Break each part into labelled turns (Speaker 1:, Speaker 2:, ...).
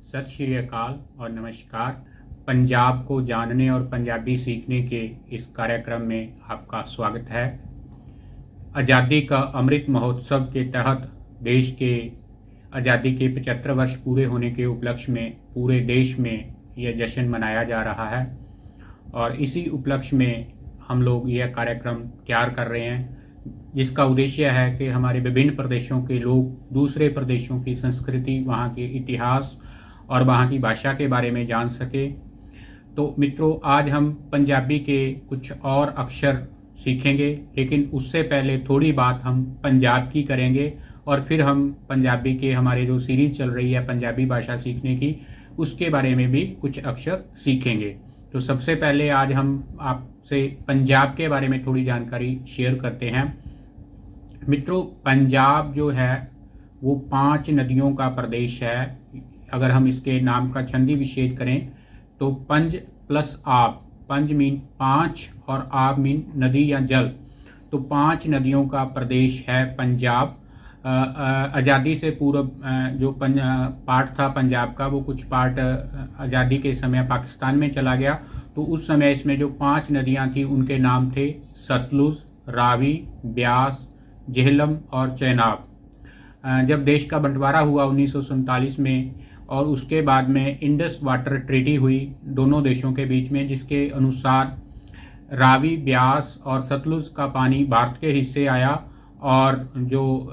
Speaker 1: सत श्री अकाल और नमस्कार। पंजाब को जानने और पंजाबी सीखने के इस कार्यक्रम में आपका स्वागत है। आज़ादी का अमृत महोत्सव के तहत देश के आज़ादी के 75 वर्ष पूरे होने के उपलक्ष्य में पूरे देश में यह जश्न मनाया जा रहा है और इसी उपलक्ष्य में हम लोग यह कार्यक्रम तैयार कर रहे हैं, जिसका उद्देश्य है कि हमारे विभिन्न प्रदेशों के लोग दूसरे प्रदेशों की संस्कृति, वहाँ के इतिहास और वहाँ की भाषा के बारे में जान सके। तो मित्रों, आज हम पंजाबी के कुछ और अक्षर सीखेंगे, लेकिन उससे पहले थोड़ी बात हम पंजाब की करेंगे और फिर हम पंजाबी के हमारे जो सीरीज़ चल रही है पंजाबी भाषा सीखने की, उसके बारे में भी कुछ अक्षर सीखेंगे। तो सबसे पहले आज हम आपसे पंजाब के बारे में थोड़ी जानकारी शेयर करते हैं। मित्रों, पंजाब जो है वो 5 नदियों का प्रदेश है। अगर हम इसके नाम का छंदी विच्छेद करें तो पंज प्लस आब, पंज मीन 5 और आब मीन नदी या जल, तो 5 नदियों का प्रदेश है पंजाब। आज़ादी से पूर्व जो पार्ट था पंजाब का, वो कुछ पार्ट आज़ादी के समय पाकिस्तान में चला गया। तो उस समय इसमें जो 5 नदियां थी उनके नाम थे सतलुज, रावी, ब्यास, झेलम और चेनाब। जब देश का बंटवारा हुआ 1947 में और उसके बाद में इंडस वाटर ट्रीटी हुई दोनों देशों के बीच में, जिसके अनुसार रावी, ब्यास और सतलुज का पानी भारत के हिस्से आया और जो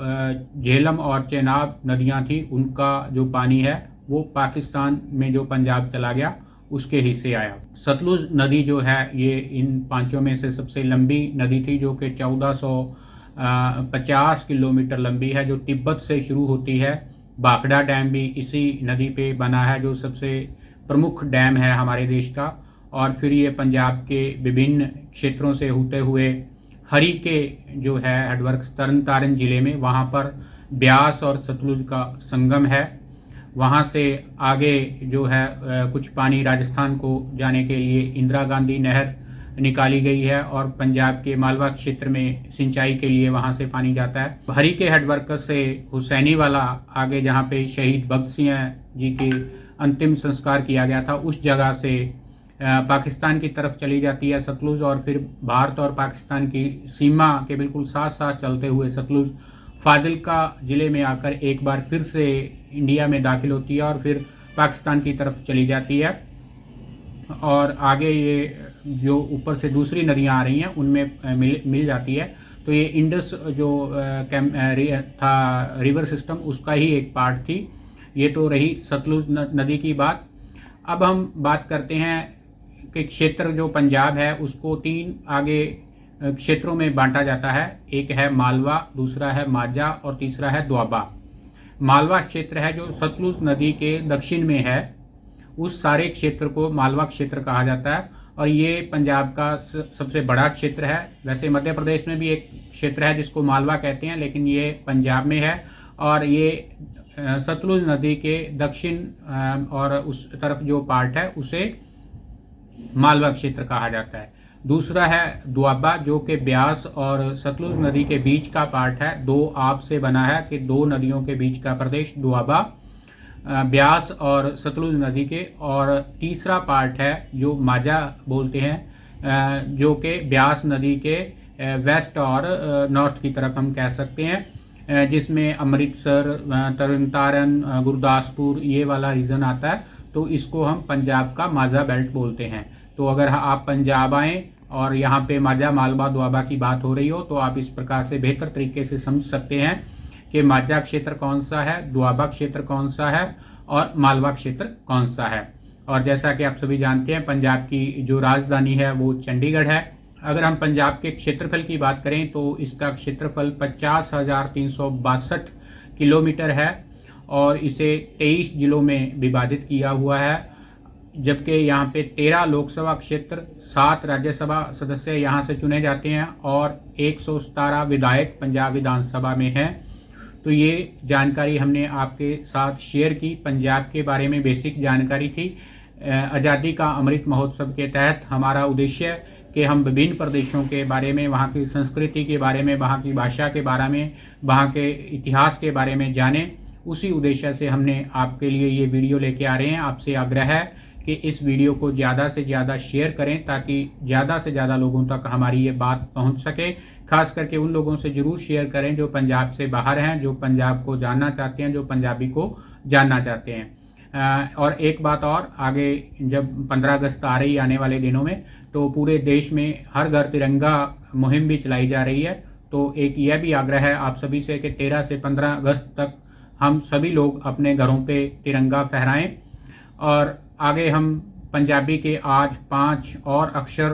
Speaker 1: झेलम और चेनाब नदियां थी उनका जो पानी है वो पाकिस्तान में जो पंजाब चला गया उसके हिस्से आया। सतलुज नदी जो है ये इन पांचों में से सबसे लंबी नदी थी, जो कि 1450 किलोमीटर लंबी है, जो तिब्बत से शुरू होती है। भाखड़ा डैम भी इसी नदी पे बना है, जो सबसे प्रमुख डैम है हमारे देश का। और फिर ये पंजाब के विभिन्न क्षेत्रों से होते हुए हरी के जो है हेडवर्क्स तरन तारण ज़िले में, वहाँ पर ब्यास और सतलुज का संगम है। वहाँ से आगे जो है कुछ पानी राजस्थान को जाने के लिए इंदिरा गांधी नहर निकाली गई है और पंजाब के मालवा क्षेत्र में सिंचाई के लिए वहाँ से पानी जाता है। हरी के हेडवर्कस से हुसैनी वाला आगे जहाँ पे शहीद भगत सिंह जी के अंतिम संस्कार किया गया था, उस जगह से पाकिस्तान की तरफ चली जाती है सतलुज, और फिर भारत और पाकिस्तान की सीमा के बिल्कुल साथ साथ चलते हुए सतलुज फाजिल्का ज़िले में आकर एक बार फिर से इंडिया में दाखिल होती है और फिर पाकिस्तान की तरफ चली जाती है। और आगे ये जो ऊपर से दूसरी नदियां आ रही हैं उनमें मिल जाती है। तो ये इंडस जो था रिवर सिस्टम, उसका ही एक पार्ट थी। ये तो रही सतलुज नदी की बात। अब हम बात करते हैं कि क्षेत्र जो पंजाब है उसको 3 आगे क्षेत्रों में बांटा जाता है। एक है मालवा, दूसरा है माझा और तीसरा है दोआबा। मालवा क्षेत्र है जो सतलुज नदी के दक्षिण में है, उस सारे क्षेत्र को मालवा क्षेत्र कहा जाता है और ये पंजाब का सबसे बड़ा क्षेत्र है। वैसे मध्य प्रदेश में भी एक क्षेत्र है जिसको मालवा कहते हैं, लेकिन ये पंजाब में है और ये सतलुज नदी के दक्षिण और उस तरफ जो पार्ट है उसे मालवा क्षेत्र कहा जाता है। दूसरा है दोआबा, जो कि ब्यास और सतलुज नदी के बीच का पार्ट है। 2 आप से बना है कि 2 नदियों के बीच का प्रदेश दोआबा, ब्यास और सतलुज नदी के। और तीसरा पार्ट है जो माझा बोलते हैं, जो कि ब्यास नदी के वेस्ट और नॉर्थ की तरफ हम कह सकते हैं, जिसमें अमृतसर, तरन तारण, गुरदासपुर ये वाला रीजन आता है। तो इसको हम पंजाब का माझा बेल्ट बोलते हैं। तो अगर आप पंजाब आएँ और यहाँ पे माझा, मालवा, दोआबा की बात हो रही हो तो आप इस प्रकार से बेहतर तरीके से समझ सकते हैं कि माझा क्षेत्र कौन सा है, दोआबा क्षेत्र कौन सा है और मालवा क्षेत्र कौन सा है। और जैसा कि आप सभी जानते हैं पंजाब की जो राजधानी है वो चंडीगढ़ है। अगर हम पंजाब के क्षेत्रफल की बात करें तो इसका क्षेत्रफल 50,362 किलोमीटर है और इसे 23 जिलों में विभाजित किया हुआ है, जबकि यहाँ पे 13 लोकसभा क्षेत्र, 7 राज्यसभा सदस्य यहाँ से चुने जाते हैं और 117 विधायक पंजाब विधानसभा में हैं। तो ये जानकारी हमने आपके साथ शेयर की। पंजाब के बारे में बेसिक जानकारी थी। आज़ादी का अमृत महोत्सव के तहत हमारा उद्देश्य कि हम विभिन्न प्रदेशों के बारे में, वहाँ की संस्कृति के बारे में, वहाँ की भाषा के बारे में, वहाँ के इतिहास के बारे में जानें उसी उद्देश्य से हमने आपके लिए ये वीडियो लेके आ रहे हैं। आपसे आग्रह है कि इस वीडियो को ज़्यादा से ज़्यादा शेयर करें ताकि ज़्यादा से ज़्यादा लोगों तक हमारी ये बात पहुंच सके। ख़ास करके उन लोगों से ज़रूर शेयर करें जो पंजाब से बाहर हैं, जो पंजाब को जानना चाहते हैं, जो पंजाबी को जानना चाहते हैं। और एक बात और, आगे जब 15 अगस्त आ रही आने वाले दिनों में, तो पूरे देश में हर घर तिरंगा मुहिम भी चलाई जा रही है। तो एक यह भी आग्रह है आप सभी से कि 13 से 15 अगस्त तक हम सभी लोग अपने घरों पे तिरंगा फहराएं। और आगे हम पंजाबी के आज 5 और अक्षर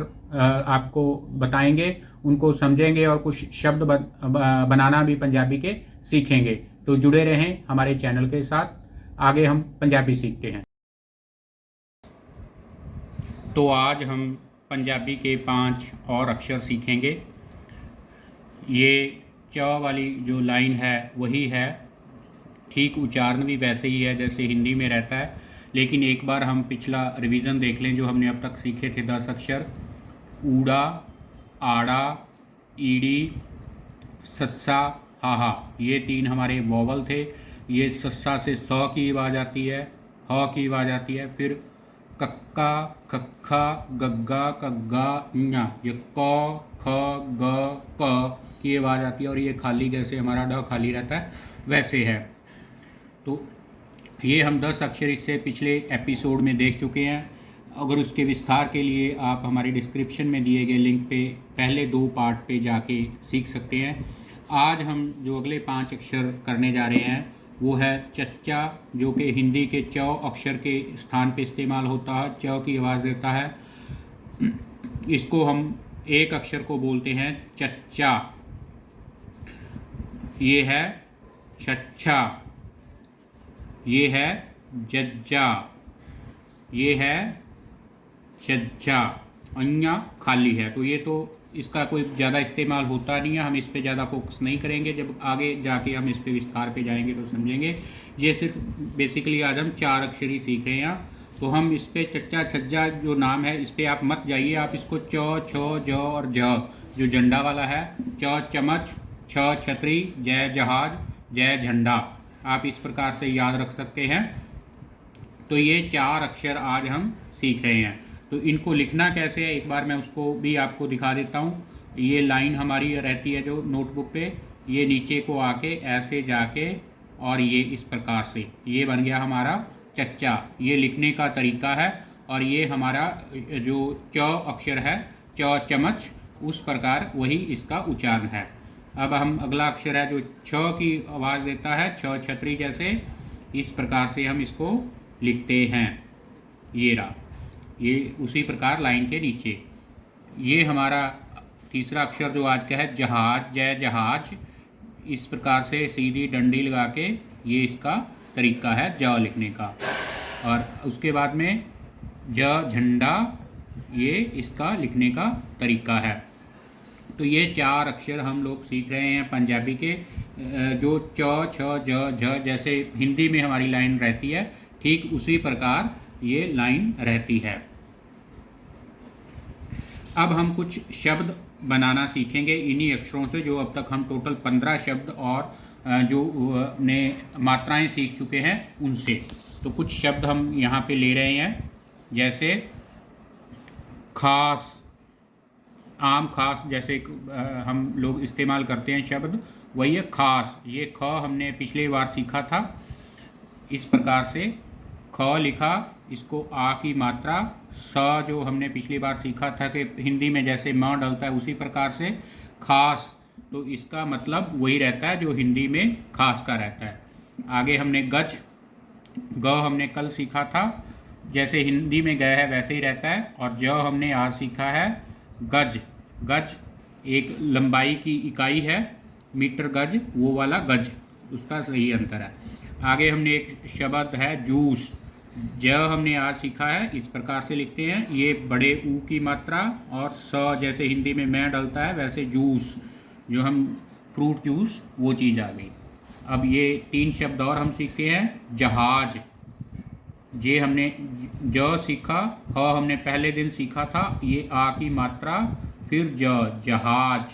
Speaker 1: आपको बताएंगे, उनको समझेंगे और कुछ शब्द बनाना भी पंजाबी के सीखेंगे। तो जुड़े रहें हमारे चैनल के साथ, आगे हम पंजाबी सीखते हैं। तो आज हम पंजाबी के 5 और अक्षर सीखेंगे। ये च वाली जो लाइन है वही है, ठीक उच्चारण भी वैसे ही है जैसे हिंदी में रहता है, लेकिन एक बार हम पिछला रिवीजन देख लें जो हमने अब तक सीखे थे 10 अक्षर। ऊड़ा, आड़ा, ईड़ी, सस्सा, हाहा, ये 3 हमारे वॉवल थे। ये सस्सा से स की आवाज़ आती है, ह की आवाज़ आती है, फिर कक्का, खक्खा, गग्गा, कग्गा, ञा, ये क, ख, ग, क की आवाज़ आती है। और ये खाली जैसे हमारा ड खाली रहता है वैसे है। तो ये हम 10 अक्षर इससे पिछले एपिसोड में देख चुके हैं। अगर उसके विस्तार के लिए आप हमारे डिस्क्रिप्शन में दिए गए लिंक पे पहले 2 पार्ट पे जाके सीख सकते हैं। आज हम जो अगले 5 अक्षर करने जा रहे हैं वो है चच्चा, जो कि हिंदी के च अक्षर के स्थान पे इस्तेमाल होता है, च की आवाज़ देता है। इसको हम एक अक्षर को बोलते हैं चच्चा। ये है छच्छा, ये है जज्जा, ये है छज्जा, अन्या खाली है। तो ये तो इसका कोई ज़्यादा इस्तेमाल होता नहीं है, हम इस पे ज़्यादा फोकस नहीं करेंगे। जब आगे जाके हम इस पे विस्तार पे जाएंगे तो समझेंगे। ये सिर्फ बेसिकली आज हम 4 अक्षर ही सीख रहे हैं। तो हम इस पे चच्चा छज्जा जो नाम है इस पे आप मत जाइए, आप इसको च, छ, ज और ज जो झंडा वाला है, च चम्मच, छ छतरी, जय जहाज, जय झंडा, आप इस प्रकार से याद रख सकते हैं। तो ये 4 अक्षर आज हम सीख रहे हैं। तो इनको लिखना कैसे है एक बार मैं उसको भी आपको दिखा देता हूँ। ये लाइन हमारी रहती है जो नोटबुक पे, ये नीचे को आके ऐसे जाके और ये इस प्रकार से, ये बन गया हमारा चच्चा। ये लिखने का तरीका है। और ये हमारा जो च अक्षर है, च चम्मच, उस प्रकार वही इसका उच्चारण है। अब हम अगला अक्षर है जो छ की आवाज़ देता है, छ छतरी जैसे, इस प्रकार से हम इसको लिखते हैं। ये रहा, ये उसी प्रकार लाइन के नीचे। ये हमारा तीसरा अक्षर जो आज का है जहाज, जय जहाज, इस प्रकार से सीधी डंडी लगा के ये इसका तरीका है ज लिखने का। और उसके बाद में ज झंडा, ये इसका लिखने का तरीका है। तो ये 4 अक्षर हम लोग सीख रहे हैं पंजाबी के, जो च छ ज झ जैसे हिंदी में हमारी लाइन रहती है, ठीक उसी प्रकार ये लाइन रहती है। अब हम कुछ शब्द बनाना सीखेंगे इन्हीं अक्षरों से, जो अब तक हम टोटल 15 शब्द और जो ने मात्राएं सीख चुके हैं उनसे। तो कुछ शब्द हम यहाँ पे ले रहे हैं, जैसे खास, आम खास जैसे हम लोग इस्तेमाल करते हैं शब्द, वही है खास। ये ख हमने पिछले बार सीखा था, इस प्रकार से ख लिखा, इसको आ की मात्रा, स जो हमने पिछली बार सीखा था कि हिंदी में जैसे म डलता है उसी प्रकार से खास, तो इसका मतलब वही रहता है जो हिंदी में खास का रहता है। आगे हमने गज, ग हमने कल सीखा था, जैसे हिंदी में ग है वैसे ही रहता है। और ज हमने आज सीखा है गज। गज एक लंबाई की इकाई है, मीटर गज, वो वाला गज, उसका सही अंतर है। आगे हमने एक शब्द है जूस, ज हमने आज सीखा है, इस प्रकार से लिखते हैं, ये बड़े ऊ की मात्रा, और स जैसे हिंदी में मैं डलता है वैसे जूस, जो हम फ्रूट जूस, वो चीज़ आ गई। अब ये 3 शब्द और हम सीखते हैं। जहाज, जे हमने ज सीखा, ह हमने पहले दिन सीखा था, ये आ की मात्रा, फिर जहाज,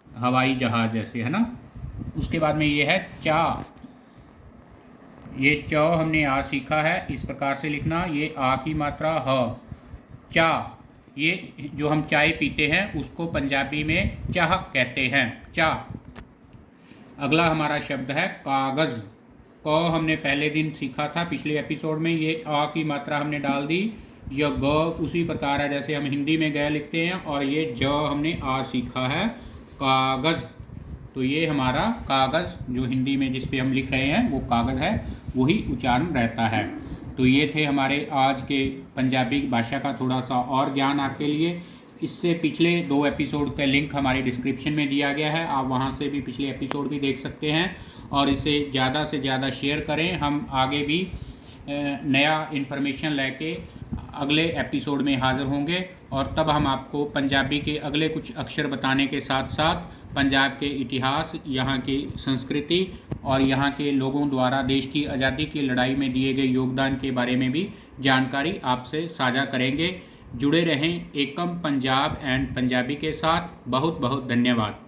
Speaker 1: हवाई जहाज जैसे, है ना। उसके बाद में ये है चा, ये च हमने आज सीखा है, इस प्रकार से लिखना। ये आ की मात्रा ह। चा, ये जो हम चाय पीते हैं उसको पंजाबी में चाह कहते हैं, चा। अगला हमारा शब्द है कागज़। क हमने पहले दिन सीखा था पिछले एपिसोड में, ये आ की मात्रा हमने डाल दी। यह ग उसी प्रकार है जैसे हम हिंदी में ग लिखते हैं, और ये ज हमने आज सीखा है कागज़। तो ये हमारा कागज़ जो हिंदी में जिस पे हम लिख रहे हैं वो कागज़ है, वही उच्चारण रहता है। तो ये थे हमारे आज के पंजाबी भाषा का थोड़ा सा और ज्ञान आपके लिए। इससे पिछले 2 एपिसोड का लिंक हमारे डिस्क्रिप्शन में दिया गया है, आप वहां से भी पिछले एपिसोड भी देख सकते हैं। और इसे ज़्यादा से ज़्यादा शेयर करें। हम आगे भी नया इन्फॉर्मेशन लेके अगले एपिसोड में हाज़िर होंगे, और तब हम आपको पंजाबी के अगले कुछ अक्षर बताने के साथ साथ पंजाब के इतिहास, यहाँ की संस्कृति और यहाँ के लोगों द्वारा देश की आज़ादी की लड़ाई में दिए गए योगदान के बारे में भी जानकारी आपसे साझा करेंगे। जुड़े रहें एकम पंजाब एंड पंजाबी के साथ। बहुत बहुत धन्यवाद।